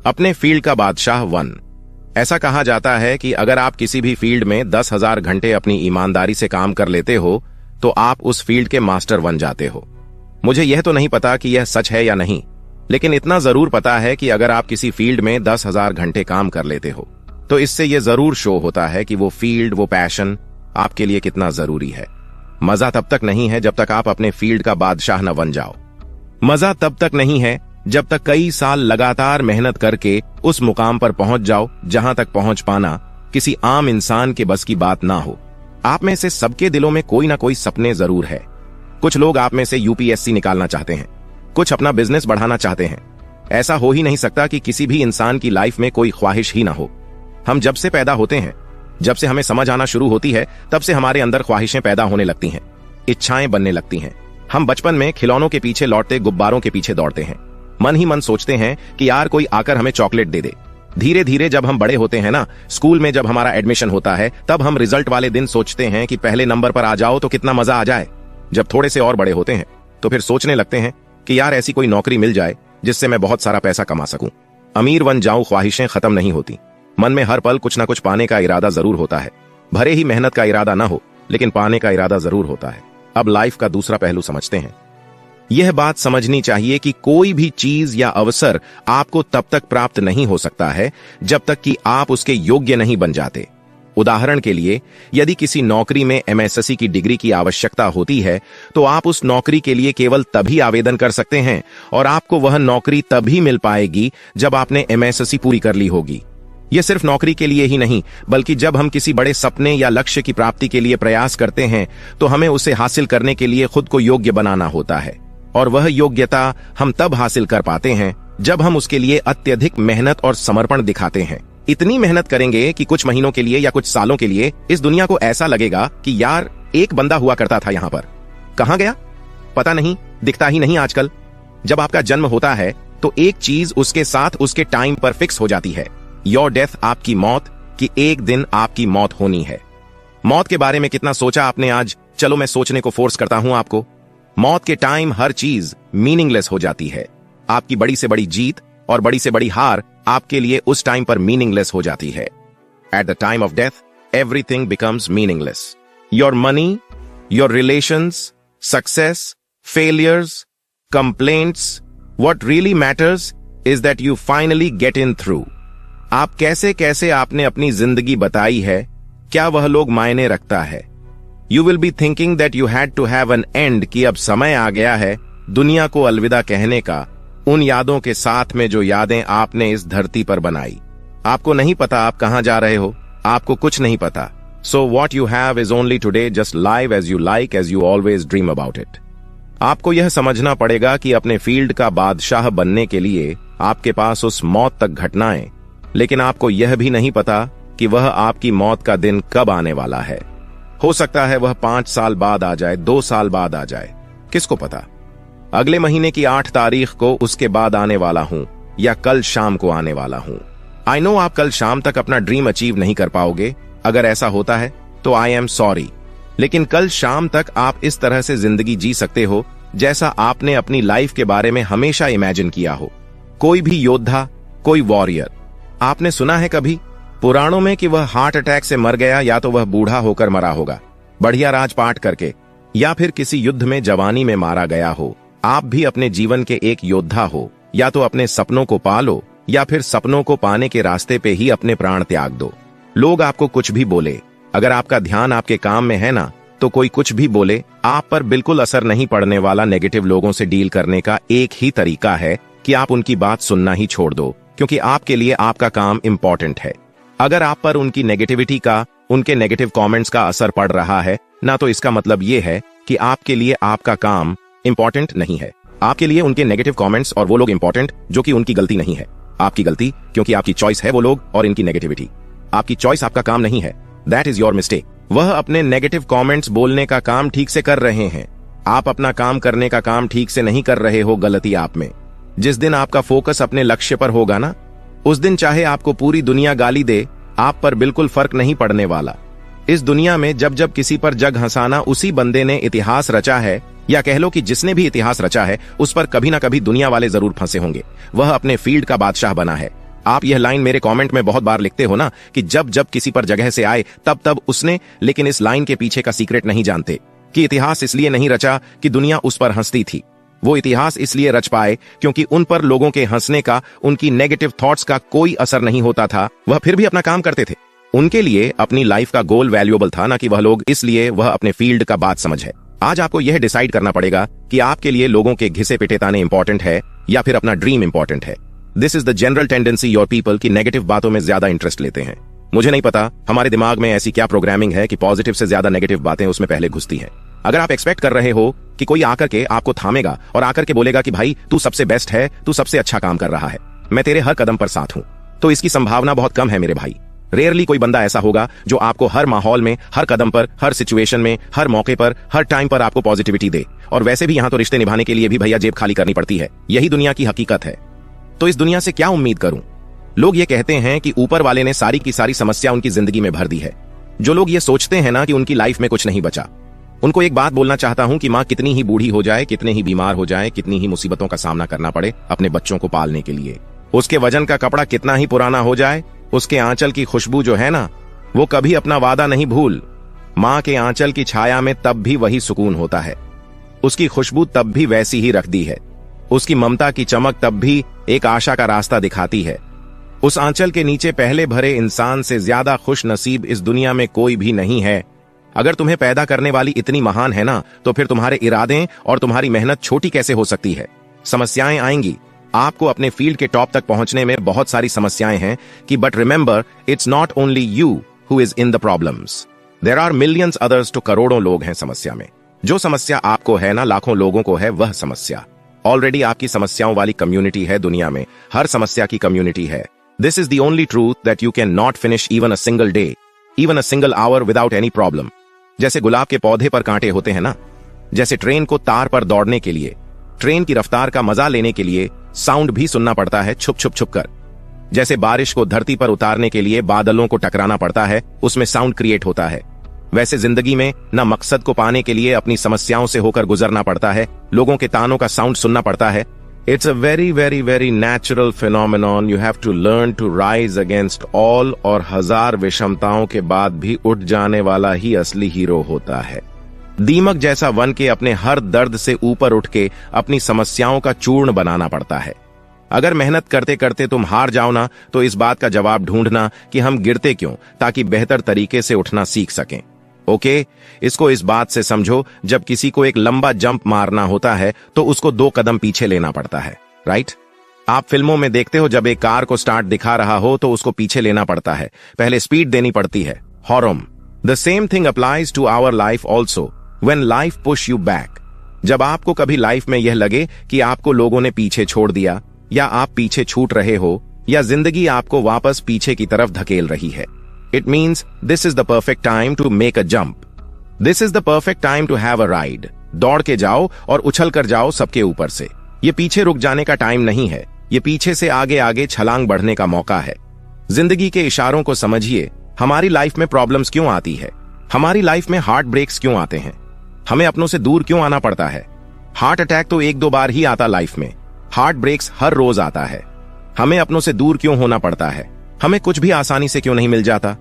अपने फील्ड का बादशाह 1। ऐसा कहा जाता है कि अगर आप किसी भी फील्ड में 10,000 घंटे अपनी ईमानदारी से काम कर लेते हो तो आप उस फील्ड के मास्टर बन जाते हो। मुझे यह तो नहीं पता कि यह सच है या नहीं, लेकिन इतना जरूर पता है कि अगर आप किसी फील्ड में 10,000 घंटे काम कर लेते हो तो इससे यह जरूर शो होता है कि वो फील्ड, वो पैशन आपके लिए कितना जरूरी है। मजा तब तक नहीं है जब तक आप अपने फील्ड का बादशाह न बन जाओ। मजा तब तक नहीं है जब तक कई साल लगातार मेहनत करके उस मुकाम पर पहुंच जाओ जहां तक पहुंच पाना किसी आम इंसान के बस की बात ना हो। आप में से सबके दिलों में कोई ना कोई सपने जरूर है। कुछ लोग आप में से यूपीएससी निकालना चाहते हैं, कुछ अपना बिजनेस बढ़ाना चाहते हैं। ऐसा हो ही नहीं सकता कि किसी भी इंसान की लाइफ में कोई ख्वाहिश ही ना हो। हम जब से पैदा होते हैं, जब से हमें समझ आना शुरू होती है, तब से हमारे अंदर ख्वाहिशें पैदा होने लगती हैं, इच्छाएं बनने लगती हैं। हम बचपन में खिलौनों के पीछे लौटते गुब्बारों के पीछे दौड़ते हैं। मन ही मन सोचते हैं कि यार कोई आकर हमें चॉकलेट दे दे। धीरे धीरे जब हम बड़े होते हैं ना, स्कूल में जब हमारा एडमिशन होता है, तब हम रिजल्ट वाले दिन सोचते हैं कि पहले नंबर पर आ जाओ तो कितना मजा आ जाए। जब थोड़े से और बड़े होते हैं तो फिर सोचने लगते हैं कि यार ऐसी कोई नौकरी मिल जाए जिससे मैं बहुत सारा पैसा कमा सकूं, अमीर बन जाऊं। ख्वाहिशें खत्म नहीं होती। मन में हर पल कुछ ना कुछ पाने का इरादा जरूर होता है। भले ही मेहनत का इरादा ना हो, लेकिन पाने का इरादा जरूर होता है। अब लाइफ का दूसरा पहलू समझते हैं। यह बात समझनी चाहिए कि कोई भी चीज या अवसर आपको तब तक प्राप्त नहीं हो सकता है जब तक कि आप उसके योग्य नहीं बन जाते। उदाहरण के लिए, यदि किसी नौकरी में एमएससी की डिग्री की आवश्यकता होती है तो आप उस नौकरी के लिए केवल तभी आवेदन कर सकते हैं और आपको वह नौकरी तभी मिल पाएगी जब आपने एमएससी पूरी कर ली होगी। यह सिर्फ नौकरी के लिए ही नहीं, बल्कि जब हम किसी बड़े सपने या लक्ष्य की प्राप्ति के लिए प्रयास करते हैं तो हमें उसे हासिल करने के लिए खुद को योग्य बनाना होता है। और वह योग्यता हम तब हासिल कर पाते हैं जब हम उसके लिए अत्यधिक मेहनत और समर्पण दिखाते हैं। इतनी मेहनत करेंगे कि कुछ महीनों के लिए या कुछ सालों के लिए इस दुनिया को ऐसा लगेगा कि यार एक बंदा हुआ करता था यहां पर, कहां गया पता नहीं, दिखता ही नहीं आजकल। जब आपका जन्म होता है तो एक चीज उसके साथ उसके टाइम पर फिक्स हो जाती है, योर डेथ, आपकी मौत, कि एक दिन आपकी मौत होनी है। मौत के बारे में कितना सोचा आपने आज? चलो मैं सोचने को फोर्स करता हूं आपको। मौत के टाइम हर चीज मीनिंगलेस हो जाती है। आपकी बड़ी से बड़ी जीत और बड़ी से बड़ी हार आपके लिए उस टाइम पर मीनिंगलेस हो जाती है। At the time of death everything becomes meaningless. Your money, your relations, success, failures, complaints, what really matters is that you finally get in through. आप कैसे कैसे आपने अपनी जिंदगी बताई है, क्या वह लोग मायने रखता है? You will be thinking that you had to have an end, कि अब समय आ गया है दुनिया को अलविदा कहने का, उन यादों के साथ में जो यादें आपने इस धरती पर बनाई। आपको नहीं पता आप कहां जा रहे हो, आपको कुछ नहीं पता। So what you have is only today, just live as you like, as you always dream about it. आपको यह समझना पड़ेगा कि अपने फील्ड का बादशाह बनने के लिए आपके पास उस मौत तक घटनाएं, लेकिन आपको यह भी नहीं पता कि वह आपकी मौत का दिन कब आने वाला है। हो सकता है वह 5 साल बाद आ जाए, 2 साल बाद आ जाए, किसको पता। अगले महीने की 8 तारीख को उसके बाद आने वाला हूं या कल शाम को आने वाला हूं। आई नो आप कल शाम तक अपना ड्रीम अचीव नहीं कर पाओगे। अगर ऐसा होता है तो आई एम सॉरी, लेकिन कल शाम तक आप इस तरह से जिंदगी जी सकते हो जैसा आपने अपनी लाइफ के बारे में हमेशा इमेजिन किया हो। कोई भी योद्धा, कोई वॉरियर, आपने सुना है कभी पुराणों में कि वह हार्ट अटैक से मर गया, या तो वह बूढ़ा होकर मरा होगा, बढ़िया राजपाट करके, या फिर किसी युद्ध में जवानी में मारा गया हो। आप भी अपने जीवन के एक योद्धा हो। या तो अपने सपनों को पालो या फिर सपनों को पाने के रास्ते पे ही अपने प्राण त्याग दो। लोग आपको कुछ भी बोले, अगर आपका ध्यान आपके काम में है ना, तो कोई कुछ भी बोले आप पर बिल्कुल असर नहीं पड़ने वाला। नेगेटिव लोगों से डील करने का एक ही तरीका है कि आप उनकी बात सुनना ही छोड़ दो, क्योंकि आपके लिए आपका काम इंपॉर्टेंट है। अगर आप पर उनकी नेगेटिविटी का, उनके नेगेटिव कमेंट्स का असर पड़ रहा है ना, तो इसका मतलब यह है कि आपके लिए आपका काम इंपॉर्टेंट नहीं है। आपके लिए उनके नेगेटिव कमेंट्स और वो लोग इंपॉर्टेंट, जो कि उनकी गलती नहीं है। आपकी गलती, क्योंकि आपकी चॉइस है वो लोग और इनकी नेगेटिविटी। आपकी चॉइस, आपका काम नहीं है। That is your mistake. वह अपने नेगेटिव कमेंट्स बोलने का काम ठीक से कर रहे हैं, आप अपना काम करने का काम ठीक से नहीं कर रहे हो। गलती आप में। जिस दिन आपका फोकस अपने लक्ष्य पर होगा ना, उस दिन चाहे आपको पूरी दुनिया गाली दे, आप पर बिल्कुल फर्क नहीं पड़ने वाला। इस दुनिया में जब जब किसी पर जग हंसाना उसी बंदे ने इतिहास रचा है, या कह लो कि जिसने भी इतिहास रचा है, उस पर कभी ना कभी दुनिया वाले जरूर फंसे होंगे। वह अपने फील्ड का बादशाह बना है, आप यह लाइन मेरे कमेंट में बहुत बार लिखते हो ना कि जब जब किसी पर जगह से आए तब तब उसने, लेकिन इस लाइन के पीछे का सीक्रेट नहीं जानते कि इतिहास इसलिए नहीं रचा कि दुनिया उस पर हंसती थी। वो इतिहास इसलिए रच पाए क्योंकि उन पर लोगों के हंसने का, उनकी नेगेटिव थॉट्स का कोई असर नहीं होता था। वह फिर भी अपना काम करते थे। उनके लिए अपनी लाइफ का गोल वैल्यूएबल था, ना कि वह लोग, इसलिए वह अपने फील्ड का बात समझ है। आज आपको यह डिसाइड करना पड़ेगा कि आपके लिए लोगों के घिसे पिटे ताने इंपॉर्टेंट है या फिर अपना ड्रीम इंपॉर्टेंट है। This is the general tendency your people की नेगेटिव बातों में ज्यादा इंटरेस्ट लेते हैं। मुझे नहीं पता हमारे दिमाग में ऐसी क्या प्रोग्रामिंग है कि पॉजिटिव से ज्यादा नेगेटिव बातें उसमें पहले घुसती हैं। अगर आप एक्सपेक्ट कर रहे हो कि कोई आकर के आपको थामेगा और आकर के बोलेगा कि भाई तू सबसे बेस्ट है, तू सबसे अच्छा काम कर रहा है, मैं तेरे हर कदम पर साथ हूं, तो इसकी संभावना बहुत कम है मेरे भाई। रेयरली कोई बंदा ऐसा होगा जो आपको हर माहौल में, हर कदम पर, हर सिचुएशन में, हर मौके पर, हर टाइम पर आपको पॉजिटिविटी दे। और वैसे भी यहां तो रिश्ते निभाने के लिए भी भैया जेब खाली करनी पड़ती है। यही दुनिया की हकीकत है। तो इस दुनिया से क्या उम्मीद करूं? लोग ये कहते हैं कि ऊपर वाले ने सारी की सारी समस्या उनकी जिंदगी में भर दी है। जो लोग ये सोचते हैं ना कि उनकी लाइफ में कुछ नहीं बचा, उनको एक बात बोलना चाहता हूं कि मां कितनी ही बूढ़ी हो जाए, कितने ही बीमार हो जाए, कितनी ही मुसीबतों का सामना करना पड़े अपने बच्चों को पालने के लिए, उसके वजन का कपड़ा कितना ही पुराना हो जाए, उसके आंचल की खुशबू जो है ना, वो कभी अपना वादा नहीं भूल। मां के आंचल की छाया में तब भी वही सुकून होता है। उसकी खुशबू तब भी वैसी ही रखती है। उसकी ममता की चमक तब भी एक आशा का रास्ता दिखाती है। उस आंचल के नीचे पहले भरे इंसान से ज्यादा खुश नसीब इस दुनिया में कोई भी नहीं है। अगर तुम्हें पैदा करने वाली इतनी महान है ना, तो फिर तुम्हारे इरादे और तुम्हारी मेहनत छोटी कैसे हो सकती है? समस्याएं आएंगी, आपको अपने फील्ड के टॉप तक पहुंचने में बहुत सारी समस्याएं हैं कि but remember, it's not only you who is in the problems, there are millions others. तो करोड़ों लोग हैं समस्या में। जो समस्या आपको है ना, लाखों लोगों को है वह समस्या। ऑलरेडी आपकी समस्याओं वाली कम्युनिटी है दुनिया में, हर समस्या की कम्युनिटी है। This is the only truth that you can not finish even a single day, even a single our without any problem. जैसे गुलाब के पौधे पर कांटे होते हैं ना, जैसे ट्रेन को तार पर दौड़ने के लिए, ट्रेन की रफ्तार का मजा लेने के लिए साउंड भी सुनना पड़ता है छुप छुप छुप कर। जैसे बारिश को धरती पर उतारने के लिए बादलों को टकराना पड़ता है, उसमें साउंड क्रिएट होता है। वैसे जिंदगी में ना मकसद को पाने के लिए अपनी समस्याओं से होकर गुजरना पड़ता है, लोगों के तानों का साउंड सुनना पड़ता है। It's a very very very natural phenomenon. You have to learn to rise against all, और हजार विषमताओं के बाद भी उठ जाने वाला ही असली हीरो होता है। दीमक जैसा वन के अपने हर दर्द से ऊपर उठ के अपनी समस्याओं का चूर्ण बनाना पड़ता है। अगर मेहनत करते करते तुम हार जाओ ना, तो इस बात का जवाब ढूंढना कि हम गिरते क्यों, ताकि बेहतर तरीके से उठना सीख सकें। ओके, इसको इस बात से समझो, जब किसी को एक लंबा जंप मारना होता है तो उसको 2 कदम पीछे लेना पड़ता है, राइट? आप फिल्मों में देखते हो, जब एक कार को स्टार्ट दिखा रहा हो तो उसको पीछे लेना पड़ता है, पहले स्पीड देनी पड़ती है, horn. The same thing applies to our life also when life push you back. जब आपको कभी लाइफ में यह लगे कि आपको लोगों ने पीछे छोड़ दिया, या आप पीछे छूट रहे हो, या जिंदगी आपको वापस पीछे की तरफ धकेल रही है, it means this is the perfect time to make a jump. This is the perfect time to have a ride. दौड़ के जाओ और उछल कर जाओ सबके ऊपर से। ये पीछे रुक जाने का टाइम नहीं है, ये पीछे से आगे आगे छलांग बढ़ने का मौका है। जिंदगी के इशारों को समझिए। हमारी लाइफ में प्रॉब्लम्स क्यों आती है? हमारी लाइफ में हार्ट ब्रेक्स क्यों आते हैं? हमें अपनों से दूर क्यों आना पड़ता है? हार्ट अटैक तो 1-2 बार ही आता लाइफ में, हार्ट ब्रेक्स हर रोज आता है। हमें अपनों से दूर क्यों होना पड़ता है? हमें कुछ भी आसानी से क्यों नहीं मिल जाता?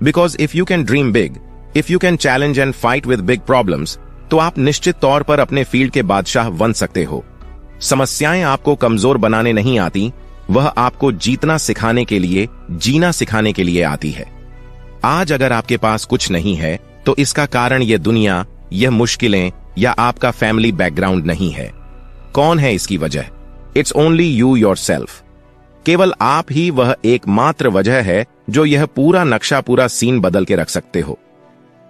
Because if you can dream big, if you can challenge and fight with big problems, तो आप निश्चित तौर पर अपने फील्ड के बादशाह बन सकते हो। समस्याएं आपको कमजोर बनाने नहीं आती, वह आपको जीतना सिखाने के लिए, जीना सिखाने के लिए आती है। आज अगर आपके पास कुछ नहीं है, तो इसका कारण यह दुनिया, यह मुश्किलें, या आपका फैमिली बैकग्राउंड नहीं है। कौन है इसकी वजह? It's only you yourself. केवल आप ही वह एकमात्र वजह है जो यह पूरा नक्शा, पूरा सीन बदल के रख सकते हो।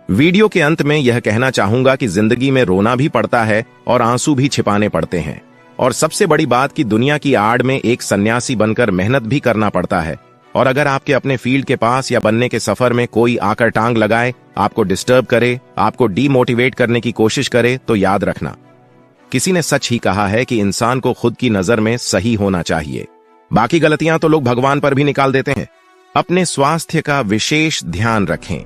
वीडियो के अंत में यह कहना चाहूंगा कि जिंदगी में रोना भी पड़ता है और आंसू भी छिपाने पड़ते हैं, और सबसे बड़ी बात कि दुनिया की आड़ में एक सन्यासी बनकर मेहनत भी करना पड़ता है। और अगर आपके अपने फील्ड के पास या बनने के सफर में कोई आकर टांग लगाए, आपको डिस्टर्ब करे, आपको डीमोटिवेट करने की कोशिश करे, तो याद रखना, किसी ने सच ही कहा है कि इंसान को खुद की नजर में सही होना चाहिए, बाकी गलतियां तो लोग भगवान पर भी निकाल देते हैं। अपने स्वास्थ्य का विशेष ध्यान रखें,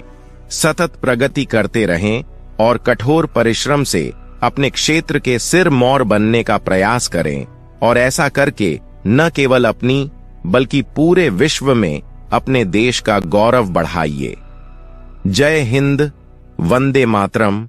सतत प्रगति करते रहें और कठोर परिश्रम से अपने क्षेत्र के सिरमौर बनने का प्रयास करें, और ऐसा करके न केवल अपनी बल्कि पूरे विश्व में अपने देश का गौरव बढ़ाइए। जय हिंद, वंदे मातरम।